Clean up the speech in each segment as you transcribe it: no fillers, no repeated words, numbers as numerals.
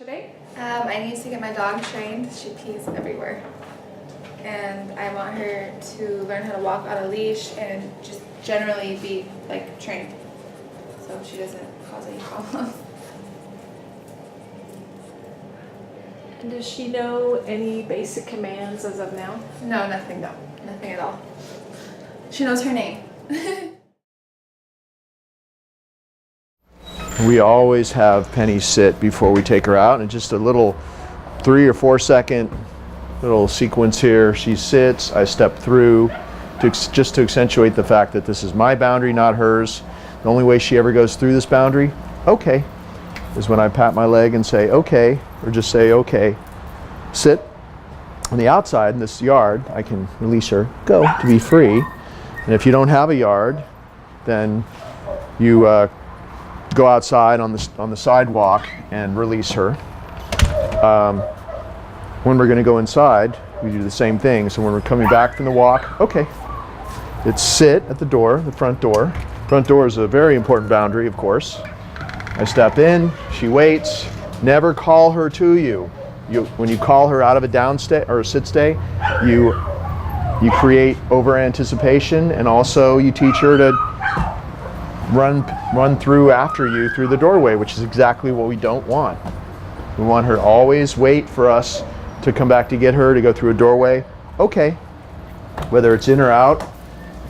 Today, I need to get my dog trained. She pees everywhere. And I want her to learn how to walk on a leash and just generally be like trained so she doesn't cause any problems. And does she know any basic commands as of now? No, nothing at all. She knows her name. We always have Penny sit before we take her out, and just a little 3 or 4 second little sequence here. She sits, I step through just to accentuate the fact that this is my boundary, not hers. The only way she ever goes through this boundary, okay, is when I pat my leg and say okay, or just say okay. Sit. On the outside in this yard, I can release her, go, to be free. And if you don't have a yard, then you go outside on the sidewalk and release her. When we're going to go inside, we do the same thing. So when we're coming back from the walk, okay, it's sit at the door, the front door. Front door is a very important boundary, of course. I step in, she waits. Never call her to you. When you call her out of a down stay or a sit stay, you create over anticipation, and also you teach her to run through after you through the doorway, which is exactly what we don't want. We want her to always wait for us to come back to get her, to go through a doorway. Okay, whether it's in or out.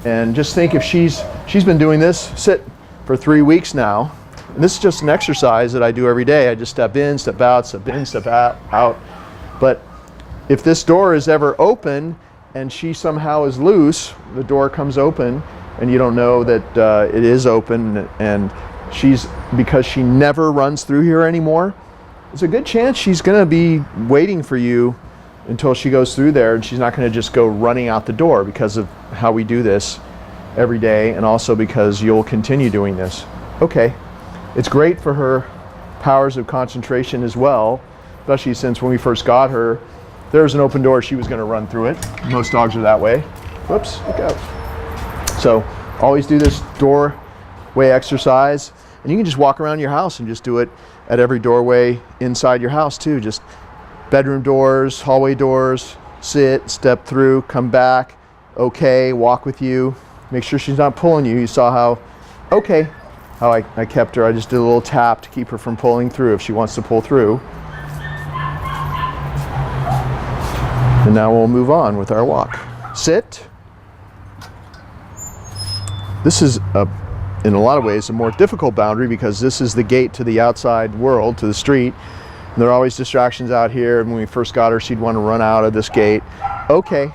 And just think, if she's been doing this sit for 3 weeks now, and this is just an exercise that I do every day. I just step in, step out, step in, step out. But if this door is ever open and she somehow is loose, the door comes open and you don't know that it is open, and because she never runs through here anymore, there's a good chance she's going to be waiting for you until she goes through there, and she's not going to just go running out the door, because of how we do this every day, and also because you'll continue doing this. Okay, it's great for her powers of concentration as well, especially since when we first got her, there's an open door, she was going to run through it. Most dogs are that way. Whoops, look out. So always do this doorway exercise, and you can just walk around your house and just do it at every doorway inside your house too. Just bedroom doors, hallway doors, sit, step through, come back, okay, walk with you. Make sure she's not pulling you. You saw how I kept her. I just did a little tap to keep her from pulling through if she wants to pull through. And now we'll move on with our walk. Sit. This is, in a lot of ways, a more difficult boundary, because this is the gate to the outside world, to the street. And there are always distractions out here. And when we first got her, she'd want to run out of this gate. Okay.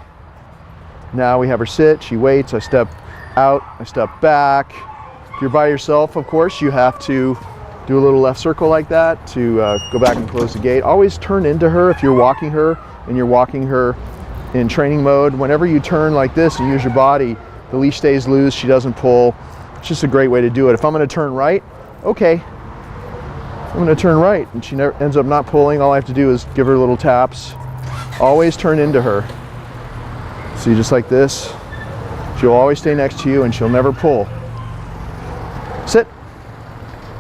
Now we have her sit. She waits. I step out. I step back. If you're by yourself, of course, you have to do a little left circle like that to go back and close the gate. Always turn into her if you're walking her and you're walking her in training mode. Whenever you turn like this and use your body, the leash stays loose, she doesn't pull. It's just a great way to do it. If I'm going to turn right, okay, I'm going to turn right, and she never ends up not pulling. All I have to do is give her little taps. Always turn into her. See, just like this. She'll always stay next to you, and she'll never pull. Sit.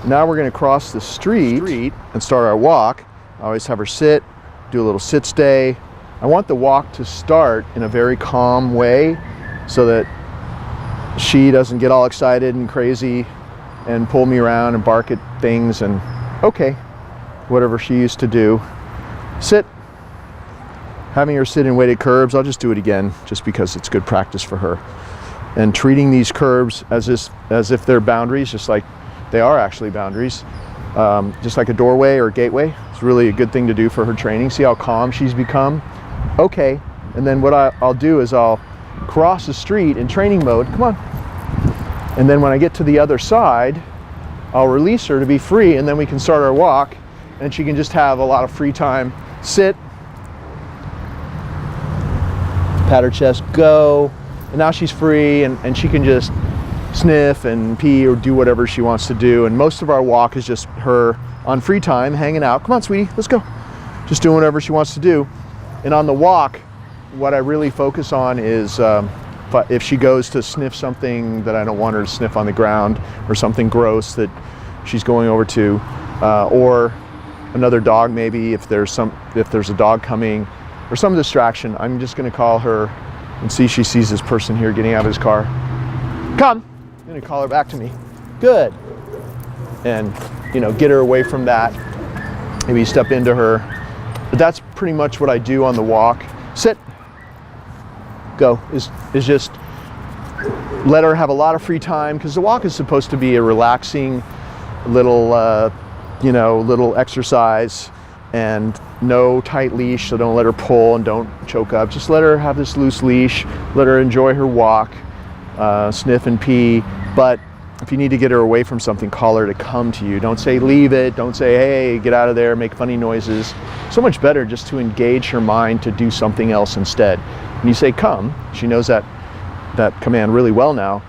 Now we're going to cross the street and start our walk. I always have her sit, do a little sit stay. I want the walk to start in a very calm way, so that she doesn't get all excited and crazy and pull me around and bark at things, and okay, whatever she used to do. Sit. Having her sit in weighted curbs, I'll just do it again just because it's good practice for her. And treating these curbs as if they're boundaries, just like they are actually boundaries, just like a doorway or a gateway. It's really a good thing to do for her training. See how calm she's become? Okay, and then what I'll do is I'll cross the street in training mode, come on. And then when I get to the other side, I'll release her to be free, and then we can start our walk, and she can just have a lot of free time. Sit. Pat her chest, go. And now she's free, and she can just sniff and pee or do whatever she wants to do. And most of our walk is just her on free time, hanging out. Come on, sweetie, let's go. Just doing whatever she wants to do. And on the walk, what I really focus on is if she goes to sniff something that I don't want her to sniff on the ground, or something gross that she's going over to, or another dog maybe, if there's a dog coming or some distraction, I'm just going to call her and see if she sees this person here getting out of his car. Come! I'm going to call her back to me. Good. And, you know, get her away from that. Maybe step into her. But that's pretty much what I do on the walk. Sit. Go. Is just let her have a lot of free time, because the walk is supposed to be a relaxing little, little exercise, and no tight leash, so don't let her pull and don't choke up. Just let her have this loose leash, let her enjoy her walk, sniff and pee. But if you need to get her away from something, call her to come to you. Don't say leave it, don't say hey, get out of there, make funny noises. So much better just to engage her mind to do something else instead. When you say come, she knows that command really well now.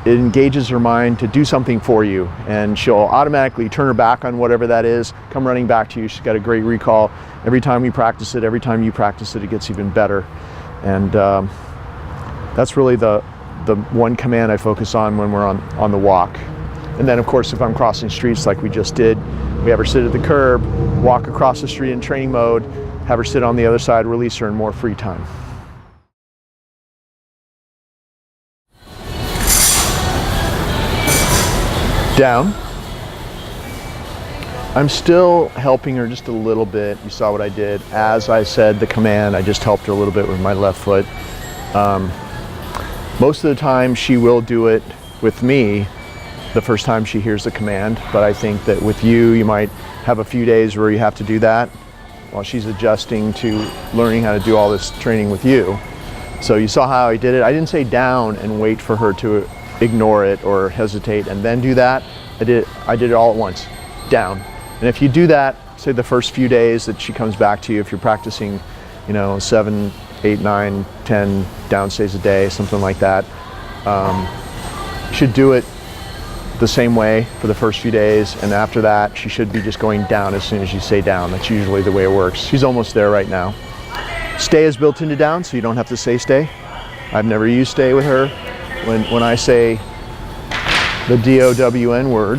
It engages her mind to do something for you, and she'll automatically turn her back on whatever that is, come running back to you. She's got a great recall. Every time we practice it, every time you practice it, it gets even better. And that's really the one command I focus on when we're on the walk. And then of course, if I'm crossing streets like we just did, we have her sit at the curb, walk across the street in training mode, have her sit on the other side, release her in more free time. Down. I'm still helping her just a little bit. You saw what I did. As I said the command, I just helped her a little bit with my left foot. Most of the time she will do it with me the first time she hears the command, but I think that with you might have a few days where you have to do that while she's adjusting to learning how to do all this training with you. So you saw how I did it. I didn't say down and wait for her to ignore it or hesitate and then do that. I did it all at once. Down. And if you do that, say the first few days that she comes back to you, if you're practicing, 7, 8, 9, 10 down stays a day, something like that, you should do it the same way for the first few days, and after that she should be just going down as soon as you say down. That's usually the way it works. She's almost there right now. Stay is built into down, so you don't have to say stay. I've never used stay with her. When I say the D-O-W-N word,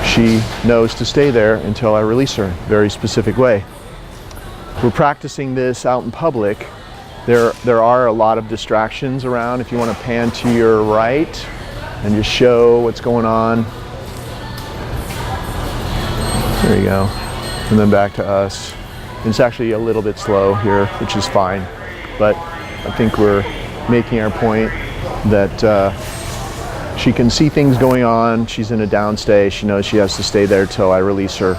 she knows to stay there until I release her. Very specific way. We're practicing this out in public. There are a lot of distractions around. If you want to pan to your right and just show what's going on. There you go. And then back to us. It's actually a little bit slow here, which is fine. But I think we're making our point that she can see things going on. She's in a downstay. She knows she has to stay there till I release her.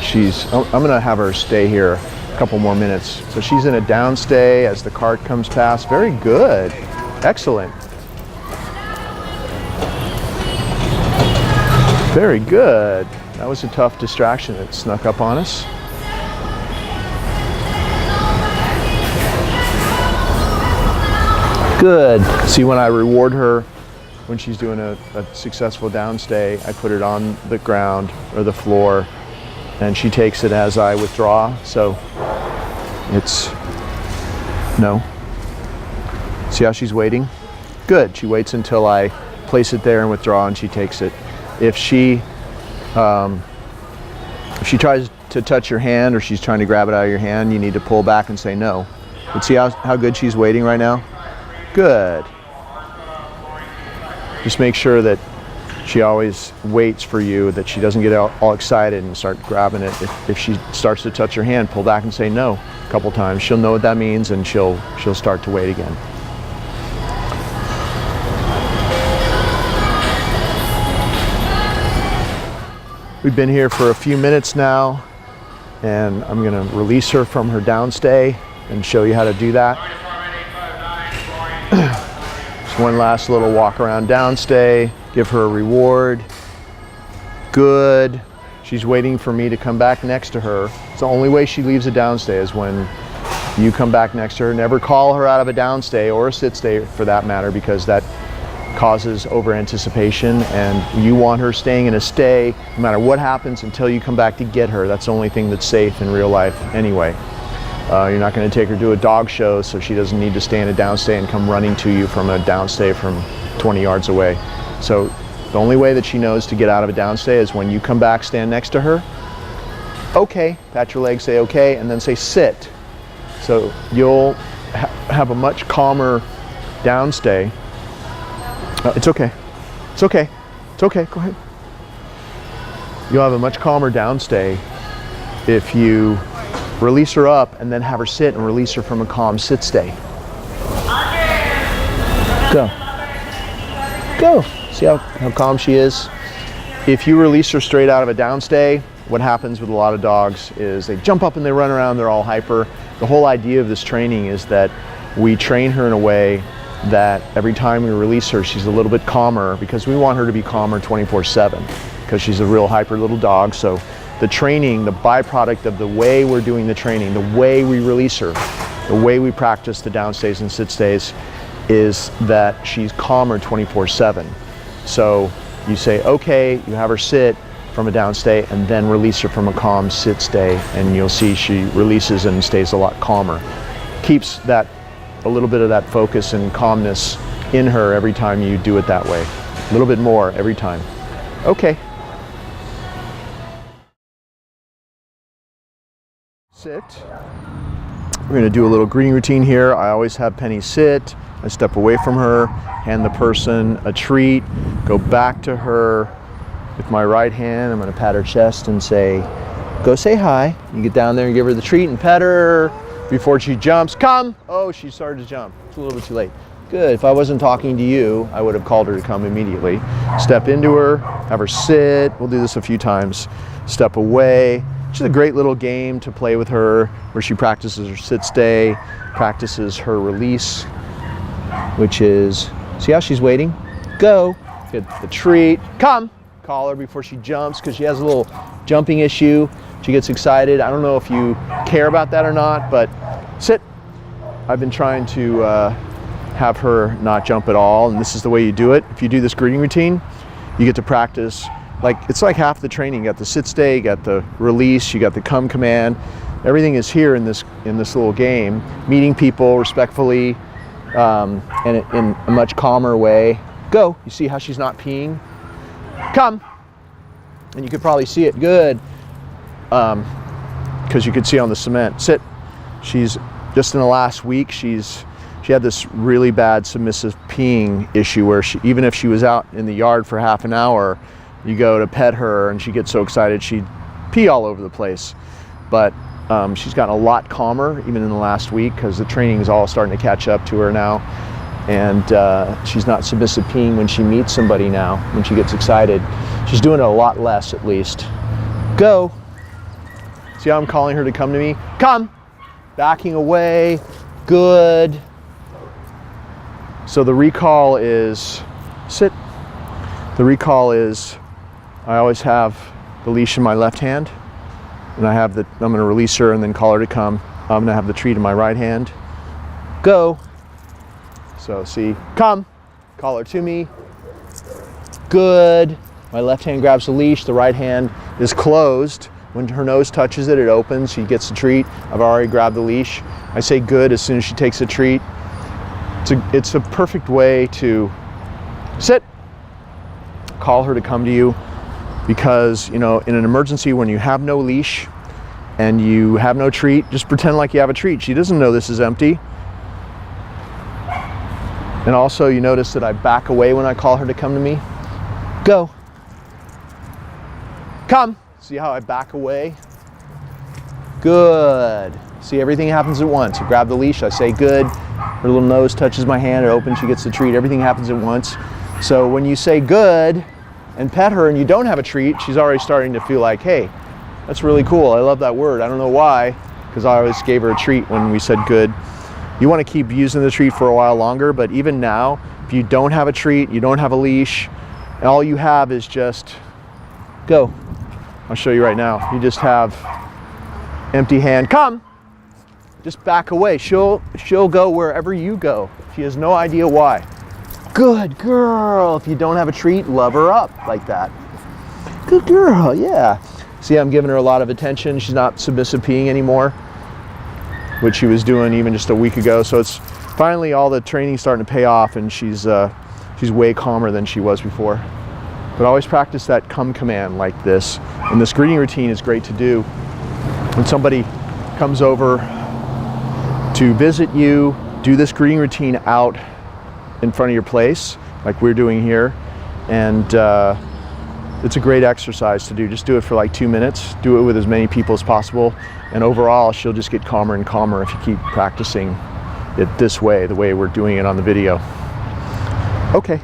I'm going to have her stay here a couple more minutes. So she's in a downstay as the cart comes past. Very good. Excellent. Very good. That was a tough distraction that snuck up on us. Good. See, when I reward her, when she's doing a successful downstay, I put it on the ground or the floor, and she takes it as I withdraw. So it's no. See how she's waiting? Good. She waits until I place it there and withdraw, and she takes it. If she tries to touch your hand or she's trying to grab it out of your hand, you need to pull back and say no. But see how good she's waiting right now? Good. Just make sure that she always waits for you, that she doesn't get all excited and start grabbing it. If she starts to touch your hand, pull back and say no a couple times. She'll know what that means, and she'll start to wait again. We've been here for a few minutes now, and I'm going to release her from her downstay and show you how to do that. Just one last little walk around downstay, give her a reward. Good. She's waiting for me to come back next to her. It's the only way she leaves a downstay is when you come back next to her. Never call her out of a downstay or a sit stay for that matter, because that causes over anticipation, and you want her staying in a stay no matter what happens until you come back to get her. That's the only thing that's safe in real life anyway. You're not going to take her to a dog show, so she doesn't need to stay in a downstay and come running to you from a downstay from 20 yards away. So The only way that she knows to get out of a downstay is when you come back, stand next to her. Okay, pat your leg, say okay, and then say sit. So you'll have a much calmer downstay. It's okay. It's okay. It's okay. Go ahead. You'll have a much calmer downstay if you release her up and then have her sit and release her from a calm sit stay. Go. Go. See how calm she is? If you release her straight out of a downstay, what happens with a lot of dogs is they jump up and they run around, they're all hyper. The whole idea of this training is that we train her in a way that every time we release her, she's a little bit calmer, because we want her to be calmer 24/7, because she's a real hyper little dog. So the training, the byproduct of the way we're doing the training, the way we release her, the way we practice the downstays and sit stays, is that she's calmer 24/7. So you say, okay, you have her sit from a downstay and then release her from a calm sit stay, and you'll see she releases and stays a lot calmer. Keeps that, a little bit of that focus and calmness in her every time you do it that way. A little bit more every time. Okay. Sit. We're going to do a little greeting routine here. I always have Penny sit. I step away from her, hand the person a treat, go back to her with my right hand. I'm going to pat her chest and say, go say hi. You get down there and give her the treat and pet her before she jumps. Come! Oh, she started to jump. It's a little bit too late. Good. If I wasn't talking to you, I would have called her to come immediately. Step into her, have her sit. We'll do this a few times. Step away. She's a great little game to play with her, where she practices her sit stay, practices her release, which is, see how she's waiting? Go. Get the treat. Come. Call her before she jumps, because she has a little jumping issue. She gets excited. I don't know if you care about that or not, but sit. I've been trying to have her not jump at all, and this is the way you do it. If you do this greeting routine, you get to practice. It's like half the training. You got the sit stay, you got the release, you got the come command. Everything is here in this little game. Meeting people respectfully, and in a much calmer way. Go. You see how she's not peeing? Come. And you could probably see it good, because you could see on the cement. Sit. She's just in the last week, she had this really bad submissive peeing issue, where even if she was out in the yard for half an hour, you go to pet her and she gets so excited she'd pee all over the place. But she's gotten a lot calmer even in the last week, because the training is all starting to catch up to her now. And she's not submissive peeing when she meets somebody now, when she gets excited. She's doing it a lot less, at least. Go. See how I'm calling her to come to me? Come. Backing away. Good. So the recall is sit. The recall is, I always have the leash in my left hand, and I'm going to release her and then call her to come. I'm going to have the treat in my right hand. Go. So see, come, call her to me. Good. My left hand grabs the leash, the right hand is closed. When her nose touches it, it opens, she gets the treat. I've already grabbed the leash. I say good as soon as she takes a treat. It's a perfect way to sit, call her to come to you, because, in an emergency, when you have no leash and you have no treat, just pretend like you have a treat. She doesn't know this is empty. And also, you notice that I back away when I call her to come to me. Go. Come. See how I back away? Good. See, everything happens at once. I grab the leash, I say good. Her little nose touches my hand, it opens, she gets the treat. Everything happens at once. So when you say good and pet her and you don't have a treat, she's already starting to feel like, hey, that's really cool. I love that word. I don't know why, because I always gave her a treat when we said good. You want to keep using the treat for a while longer, but even now, if you don't have a treat, you don't have a leash, and all you have is just go. I'll show you right now. You just have empty hand. Come. Just back away. She'll go wherever you go. She has no idea why. Good girl. If you don't have a treat, love her up like that. Good girl. Yeah. See, I'm giving her a lot of attention. She's not submissive peeing anymore, which she was doing even just a week ago. So it's finally all the training's starting to pay off, and she's way calmer than she was before. But always practice that come command like this. And this greeting routine is great to do when somebody comes over to visit you. Do this greeting routine out in front of your place, like we're doing here. And it's a great exercise to do. Just do it for like 2 minutes. Do it with as many people as possible. And overall, she'll just get calmer and calmer if you keep practicing it this way, the way we're doing it on the video. Okay.